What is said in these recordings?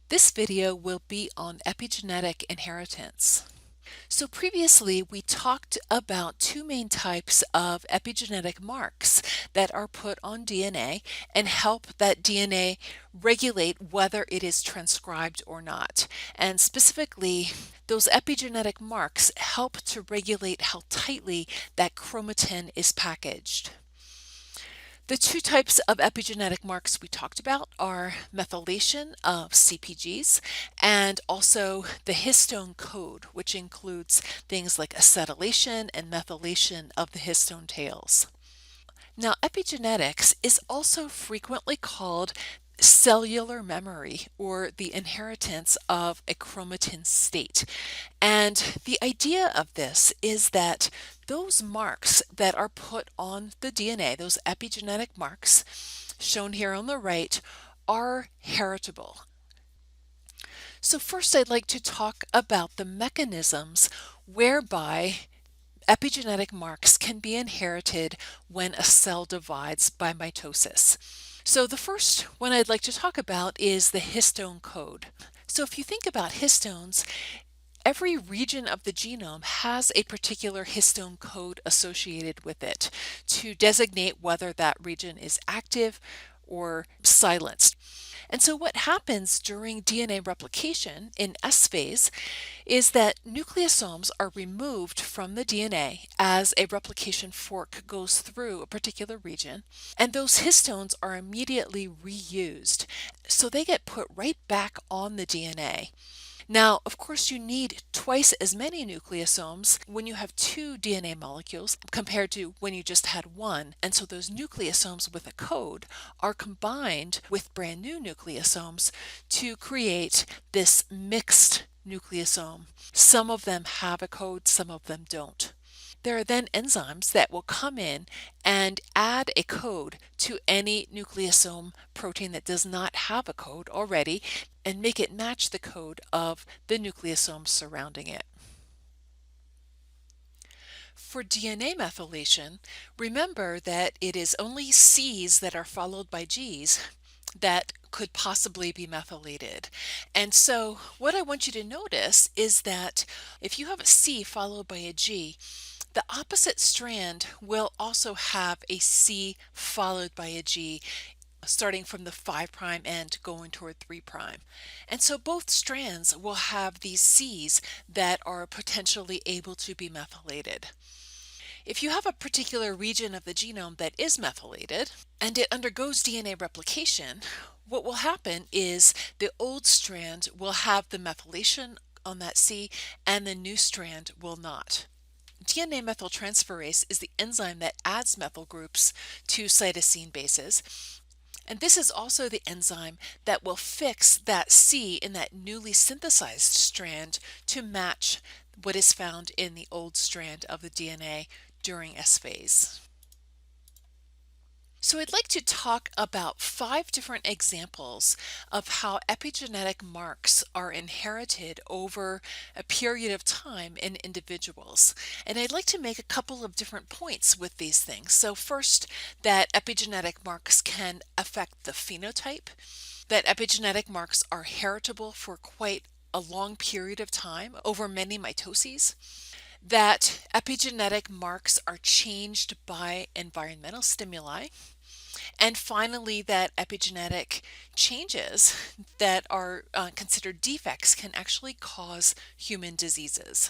This video will be on epigenetic inheritance. So previously we talked about two main types of epigenetic marks that are put on DNA and help that DNA regulate whether it is transcribed or not. And specifically, those epigenetic marks help to regulate how tightly that chromatin is packaged. The two types of epigenetic marks we talked about are methylation of CpGs and also the histone code, which includes things like acetylation and methylation of the histone tails. Now, epigenetics is also frequently called cellular memory or the inheritance of a chromatin state. And the idea of this is that those marks that are put on the DNA, those epigenetic marks shown here on the right, are heritable. So first I'd like to talk about the mechanisms whereby epigenetic marks can be inherited when a cell divides by mitosis. So the first one I'd like to talk about is the histone code. So if you think about histones, every region of the genome has a particular histone code associated with it to designate whether that region is active or silenced. And so what happens during DNA replication in S phase is that nucleosomes are removed from the DNA as a replication fork goes through a particular region, and those histones are immediately reused. So they get put right back on the DNA. Now, of course, you need twice as many nucleosomes when you have two DNA molecules compared to when you just had one. And so those nucleosomes with a code are combined with brand new nucleosomes to create this mixed nucleosome. Some of them have a code, some of them don't. There are then enzymes that will come in and add a code to any nucleosome protein that does not have a code already and make it match the code of the nucleosomes surrounding it. For DNA methylation, remember that it is only C's that are followed by G's that could possibly be methylated. And so what I want you to notice is that if you have a C followed by a G, the opposite strand will also have a C followed by a G, starting from the 5' end going toward 3'. And so both strands will have these Cs that are potentially able to be methylated. If you have a particular region of the genome that is methylated and it undergoes DNA replication, what will happen is the old strand will have the methylation on that C and the new strand will not. DNA methyltransferase is the enzyme that adds methyl groups to cytosine bases. And this is also the enzyme that will fix that C in that newly synthesized strand to match what is found in the old strand of the DNA during S phase. So I'd like to talk about 5 different examples of how epigenetic marks are inherited over a period of time in individuals. And I'd like to make a couple of different points with these things. So first, that epigenetic marks can affect the phenotype, that epigenetic marks are heritable for quite a long period of time over many mitoses, that epigenetic marks are changed by environmental stimuli, and finally, that epigenetic changes that are considered defects can actually cause human diseases.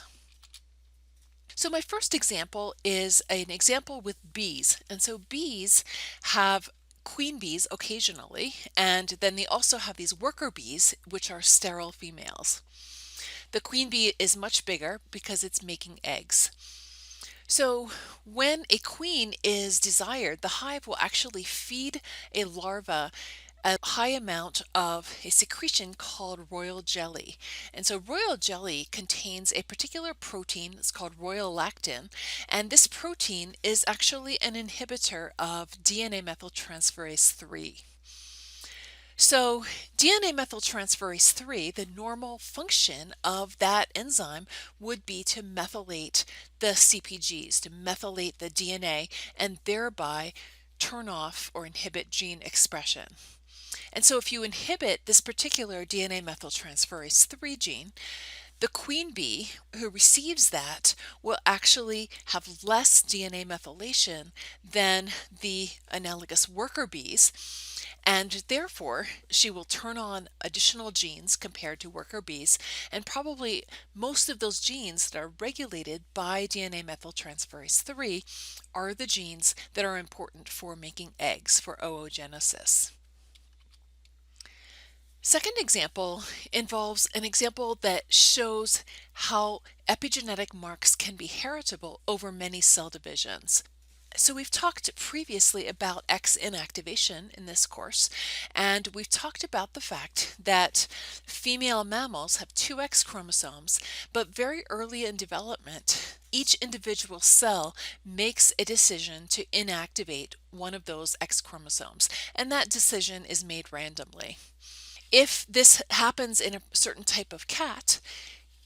So my first example is an example with bees. And so bees have queen bees occasionally, and then they also have these worker bees, which are sterile females. The queen bee is much bigger because it's making eggs. So when a queen is desired, the hive will actually feed a larva a high amount of a secretion called royal jelly. And so royal jelly contains a particular protein that's called royal lactin, and this protein is actually an inhibitor of DNA methyltransferase 3. So DNA methyltransferase 3, the normal function of that enzyme would be to methylate the CpGs, to methylate the DNA, and thereby turn off or inhibit gene expression. And so if you inhibit this particular DNA methyltransferase 3 gene, the queen bee who receives that will actually have less DNA methylation than the analogous worker bees, and therefore she will turn on additional genes compared to worker bees, and probably most of those genes that are regulated by DNA methyltransferase 3 are the genes that are important for making eggs, for oogenesis. Second example involves an example that shows how epigenetic marks can be heritable over many cell divisions. So we've talked previously about X inactivation in this course, and we've talked about the fact that female mammals have two X chromosomes, but very early in development, each individual cell makes a decision to inactivate one of those X chromosomes, and that decision is made randomly. If this happens in a certain type of cat,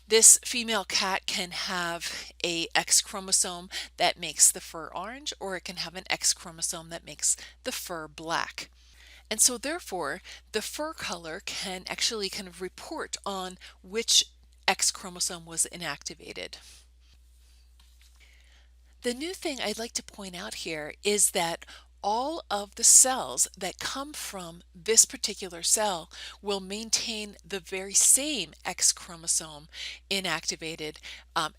this female cat can have a X chromosome that makes the fur orange, or it can have an X chromosome that makes the fur black. And so therefore, the fur color can actually kind of report on which X chromosome was inactivated. The new thing I'd like to point out here is that all of the cells that come from this particular cell will maintain the very same X chromosome inactivated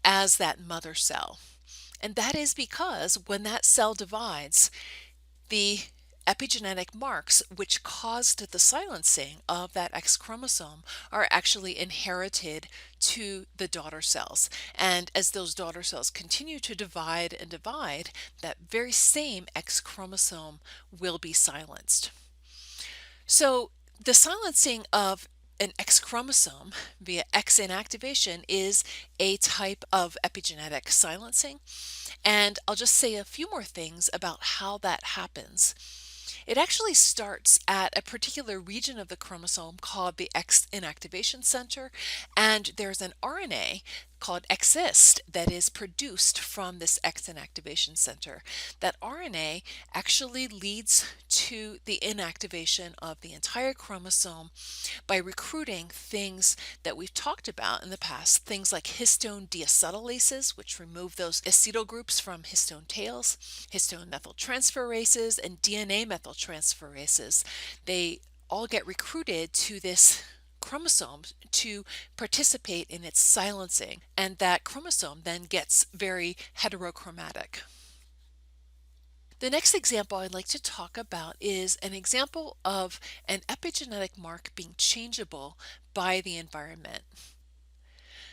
as that mother cell. And that is because when that cell divides, the epigenetic marks which caused the silencing of that X chromosome are actually inherited to the daughter cells. And as those daughter cells continue to divide and divide, that very same X chromosome will be silenced. So the silencing of an X chromosome via X inactivation is a type of epigenetic silencing. And I'll just say a few more things about how that happens. It actually starts at a particular region of the chromosome called the X inactivation center, and there's an RNA called exist that is produced from this X inactivation center. That RNA actually leads to the inactivation of the entire chromosome by recruiting things that we've talked about in the past, things like histone deacetylases, which remove those acetyl groups from histone tails, histone methyltransferases, and DNA methyltransferases. They all get recruited to this chromosome to participate in its silencing, and that chromosome then gets very heterchromatic. The next example I'd like to talk about is an example of an epigenetic mark being changeable by the environment.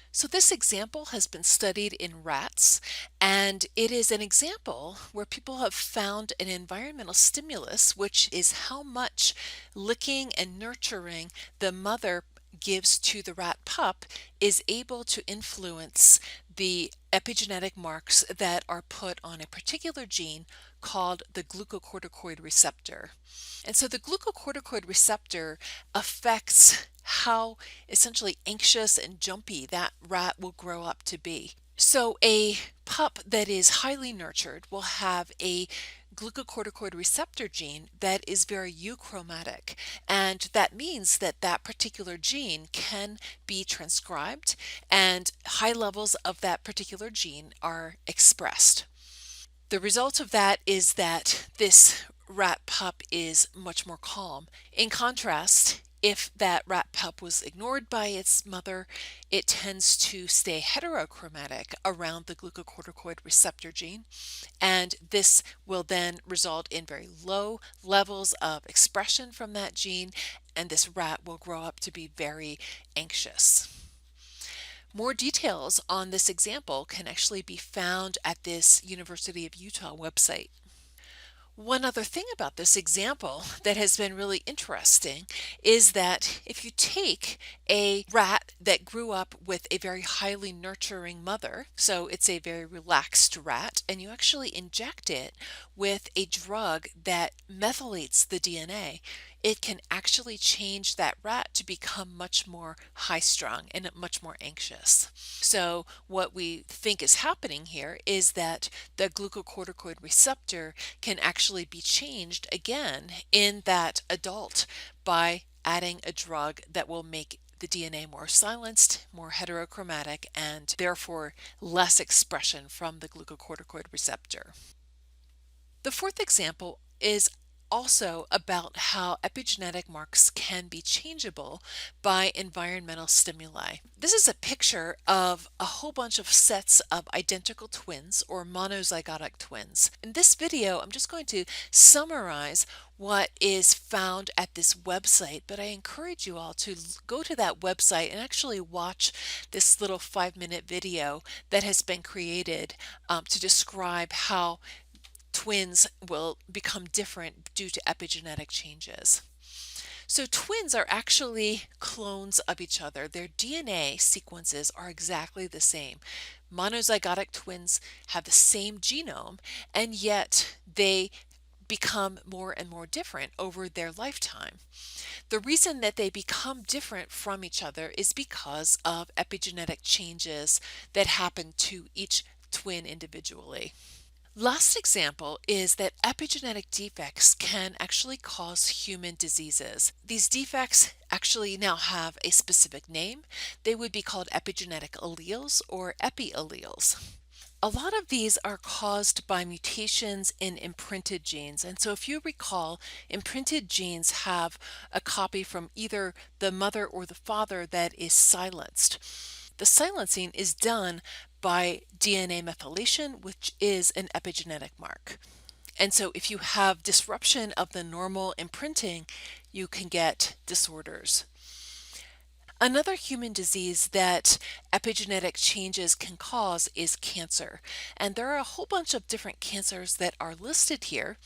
So this example has been studied in rats, and it is an example where people have found an environmental stimulus, which is how much licking and nurturing the mother gives to the rat pup, is able to influence the epigenetic marks that are put on a particular gene called the glucocorticoid receptor. And so the glucocorticoid receptor affects how essentially anxious and jumpy that rat will grow up to be. So a pup that is highly nurtured will have a glucocorticoid receptor gene that is very euchromatic, and that means that that particular gene can be transcribed and high levels of that particular gene are expressed. The result of that is that this rat pup is much more calm. In contrast, if that rat pup was ignored by its mother, it tends to stay heterchromatic around the glucocorticoid receptor gene, and this will then result in very low levels of expression from that gene, and this rat will grow up to be very anxious. More details on this example can actually be found at this University of Utah website. One other thing about this example that has been really interesting is that if you take a rat that grew up with a very highly nurturing mother, so it's a very relaxed rat, and you actually inject it with a drug that methylates the DNA it can actually change that rat to become much more high strung and much more anxious. So what we think is happening here is that the glucocorticoid receptor can actually be changed again in that adult by adding a drug that will make the DNA more silenced, more heterchromatic, and therefore less expression from the glucocorticoid receptor. The fourth example is also about how epigenetic marks can be changeable by environmental stimuli. This is a picture of a whole bunch of sets of identical twins or monozygotic twins. In this video, I'm just going to summarize what is found at this website, but I encourage you all to go to that website and actually watch this little 5-minute video that has been created to describe how twins will become different due to epigenetic changes. So twins are actually clones of each other. Their DNA sequences are exactly the same. Monozygotic twins have the same genome, and yet they become more and more different over their lifetime. The reason that they become different from each other is because of epigenetic changes that happen to each twin individually. Last example is that epigenetic defects can actually cause human diseases. These defects actually now have a specific name. They would be called epigenetic alleles or eplalleles. A lot of these are caused by mutations in imprinted genes. And so if you recall, imprinted genes have a copy from either the mother or the father that is silenced. The silencing is done by DNA methylation, which is an epigenetic mark. And so if you have disruption of the normal imprinting, you can get disorders. Another human disease that epigenetic changes can cause is cancer. And there are a whole bunch of different cancers that are listed here.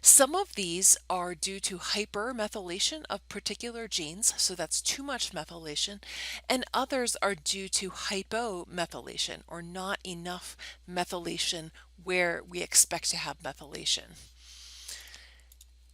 Some of these are due to hypermethylation of particular genes, so that's too much methylation, and others are due to hypomethylation or not enough methylation where we expect to have methylation.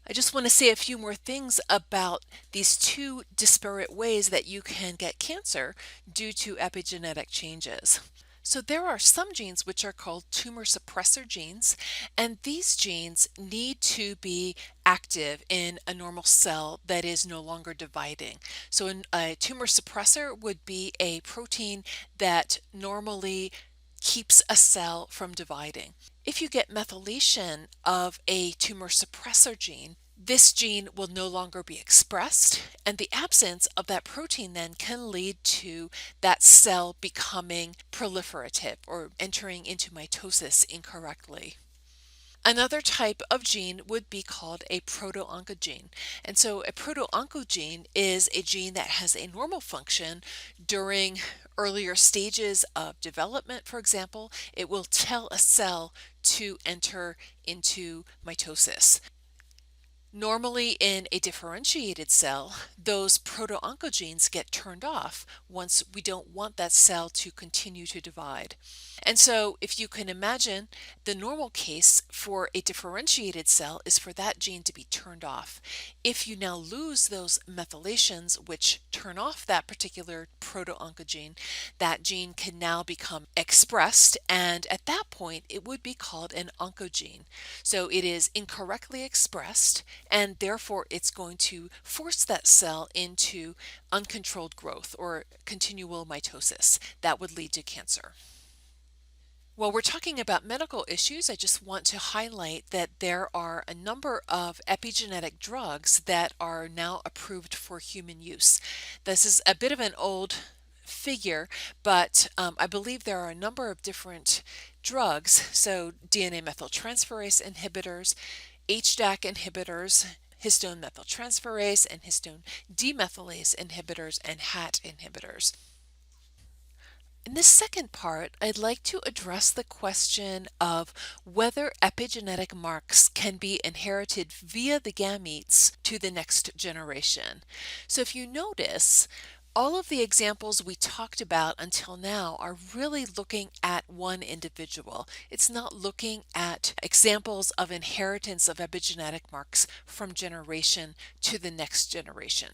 I just want to say a few more things about these two disparate ways that you can get cancer due to epigenetic changes. So there are some genes which are called tumor suppressor genes, and these genes need to be active in a normal cell that is no longer dividing. So a tumor suppressor would be a protein that normally keeps a cell from dividing. If you get methylation of a tumor suppressor gene, this gene will no longer be expressed, and the absence of that protein then can lead to that cell becoming proliferative or entering into mitosis incorrectly. Another type of gene would be called a proto-oncogene. And so a proto-oncogene is a gene that has a normal function during earlier stages of development. For example, it will tell a cell to enter into mitosis. Normally in a differentiated cell, those proto-oncogenes get turned off once we don't want that cell to continue to divide. And so if you can imagine, the normal case for a differentiated cell is for that gene to be turned off. If you now lose those methylations which turn off that particular proto-oncogene, that gene can now become expressed, and at that point it would be called an oncogene. So it is incorrectly expressed, and therefore it's going to force that cell into uncontrolled growth or continual mitosis that would lead to cancer. While we're talking about medical issues, I just want to highlight that there are a number of epigenetic drugs that are now approved for human use. This is a bit of an old figure, but I believe there are a number of different drugs, so DNA methyltransferase inhibitors, HDAC inhibitors, histone methyltransferase and histone demethylase inhibitors, and HAT inhibitors. In this second part, I'd like to address the question of whether epigenetic marks can be inherited via the gametes to the next generation. So if you notice, All of the examples we talked about until now are really looking at one individual. It's not looking at examples of inheritance of epigenetic marks from generation to the next generation.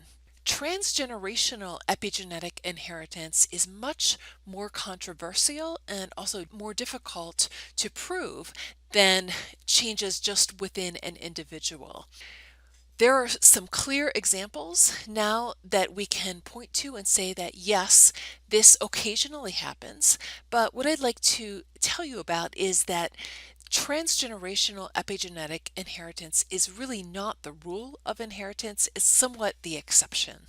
Transgenerational epigenetic inheritance is much more controversial and also more difficult to prove than changes just within an individual. There are some clear examples now that we can point to and say that yes, this occasionally happens. But what I'd like to tell you about is that transgenerational epigenetic inheritance is really not the rule of inheritance, it's somewhat the exception.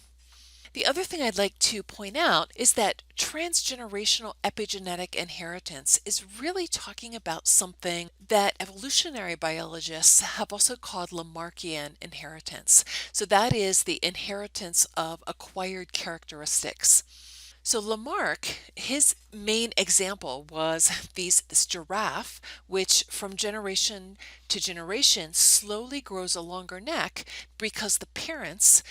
The other thing I'd like to point out is that transgenerational epigenetic inheritance is really talking about something that evolutionary biologists have also called Lamarckian inheritance. So that is the inheritance of acquired characteristics. So Lamarck, his main example was this giraffe, which from generation to generation slowly grows a longer neck because the parents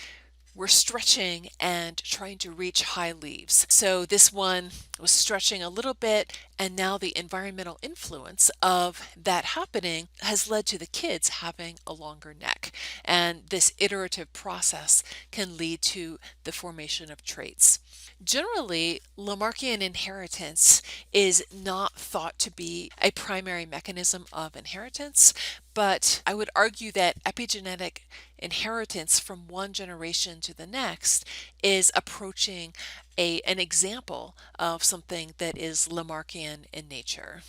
were stretching and trying to reach high leaves. So this one was stretching a little bit, and now the environmental influence of that happening has led to the kids having a longer neck. And this iterative process can lead to the formation of traits. Generally, Lamarckian inheritance is not thought to be a primary mechanism of inheritance, but I would argue that epigenetic inheritance from one generation to the next is approaching an example of something that is Lamarckian in nature.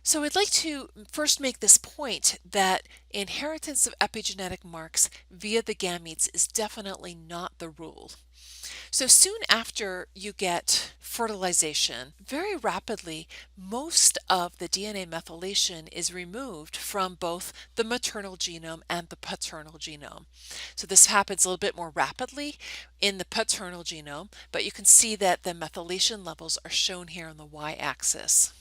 So I'd like to first make this point that inheritance of epigenetic marks via the gametes is definitely not the rule. So soon after you get fertilization, very rapidly, most of the DNA methylation is removed from both the maternal genome and the paternal genome. So this happens a little bit more rapidly in the paternal genome, but you can see that the methylation levels are shown here on the y-axis.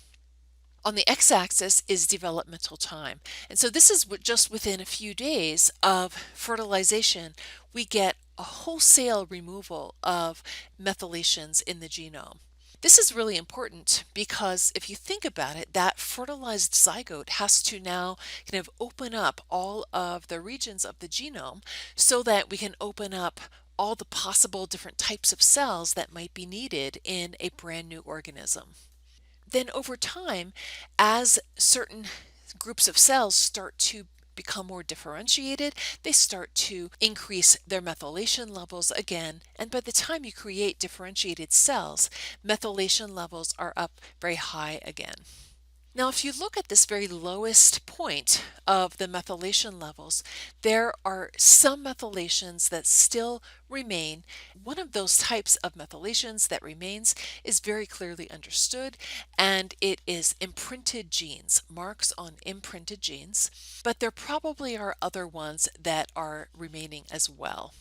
On the x-axis is developmental time. And so this is just within a few days of fertilization, we get a wholesale removal of methylations in the genome. This is really important because if you think about it, that fertilized zygote has to now kind of open up all of the regions of the genome so that we can open up all the possible different types of cells that might be needed in a brand new organism. Then over time, as certain groups of cells start to become more differentiated, they start to increase their methylation levels again, and by the time you create differentiated cells, methylation levels are up very high again. Now, if you look at this very lowest point of the methylation levels, there are some methylations that still remain. One of those types of methylations that remains is very clearly understood, and it is imprinted genes, marks on imprinted genes, but there probably are other ones that are remaining as well.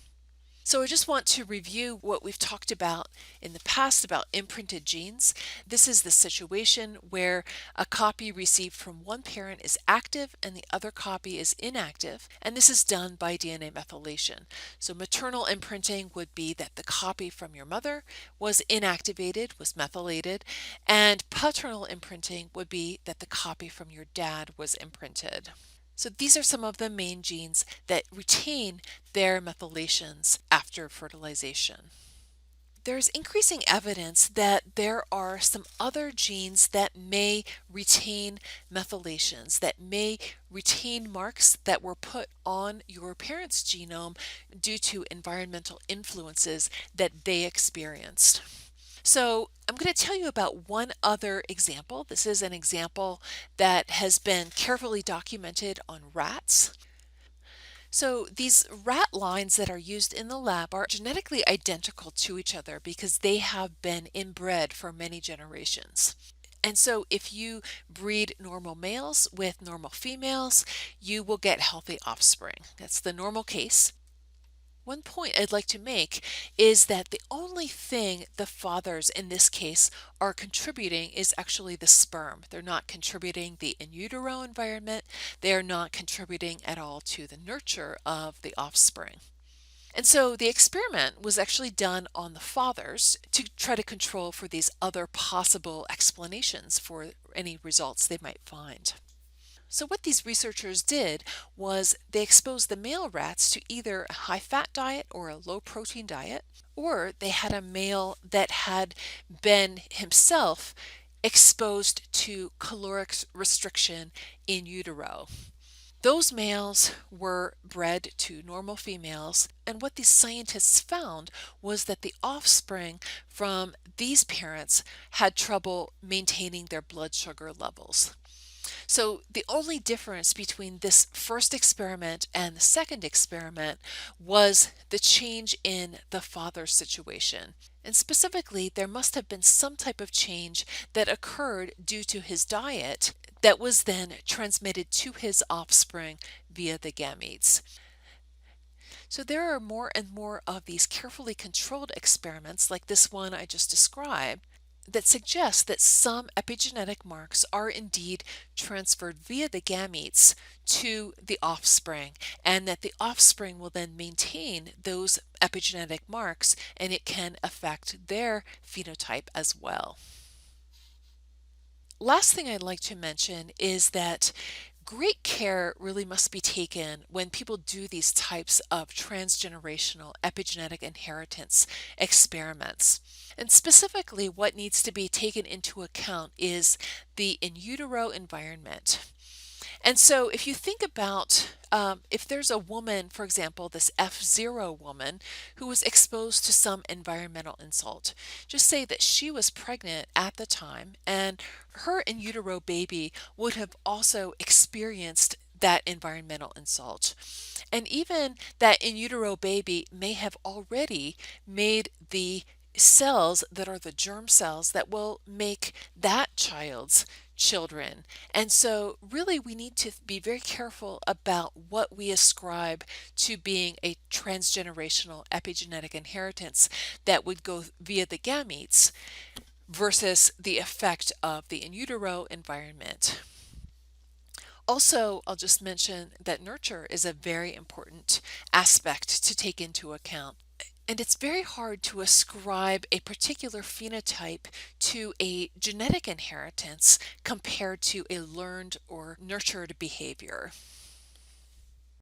So I just want to review what we've talked about in the past about imprinted genes. This is the situation where a copy received from one parent is active and the other copy is inactive, and this is done by DNA methylation. So maternal imprinting would be that the copy from your mother was inactivated, was methylated, and paternal imprinting would be that the copy from your dad was imprinted. So these are some of the main genes that retain their methylations after fertilization. There's increasing evidence that there are some other genes that may retain methylations, that may retain marks that were put on your parent's genome due to environmental influences that they experienced. So I'm going to tell you about one other example. This is an example that has been carefully documented on rats. So these rat lines that are used in the lab are genetically identical to each other because they have been inbred for many generations. And so if you breed normal males with normal females, you will get healthy offspring. That's the normal case. One point I'd like to make is that the only thing the fathers in this case are contributing is actually the sperm. They're not contributing the in utero environment. They are not contributing at all to the nurture of the offspring. And so the experiment was actually done on the fathers to try to control for these other possible explanations for any results they might find. So what these researchers did was they exposed the male rats to either a high-fat diet or a low-protein diet, or they had a male that had been himself exposed to caloric restriction in utero. Those males were bred to normal females, and what these scientists found was that the offspring from these parents had trouble maintaining their blood sugar levels. So the only difference between this first experiment and the second experiment was the change in the father's situation. And specifically, there must have been some type of change that occurred due to his diet that was then transmitted to his offspring via the gametes. So there are more and more of these carefully controlled experiments like this one I just described that suggest that some epigenetic marks are indeed transferred via the gametes to the offspring, and that the offspring will then maintain those epigenetic marks and it can affect their phenotype as well. Last thing I'd like to mention is that great care really must be taken when people do these types of transgenerational epigenetic inheritance experiments. And specifically, what needs to be taken into account is the in utero environment. And so, if you think about if there's a woman, for example, this F0 woman who was exposed to some environmental insult, just say that she was pregnant at the time and her in utero baby would have also experienced that environmental insult. And even that in utero baby may have already made the cells that are the germ cells that will make that child's children. And so really we need to be very careful about what we ascribe to being a transgenerational epigenetic inheritance that would go via the gametes versus the effect of the in utero environment. Also, I'll just mention that nurture is a very important aspect to take into account. And it's very hard to ascribe a particular phenotype to a genetic inheritance compared to a learned or nurtured behavior.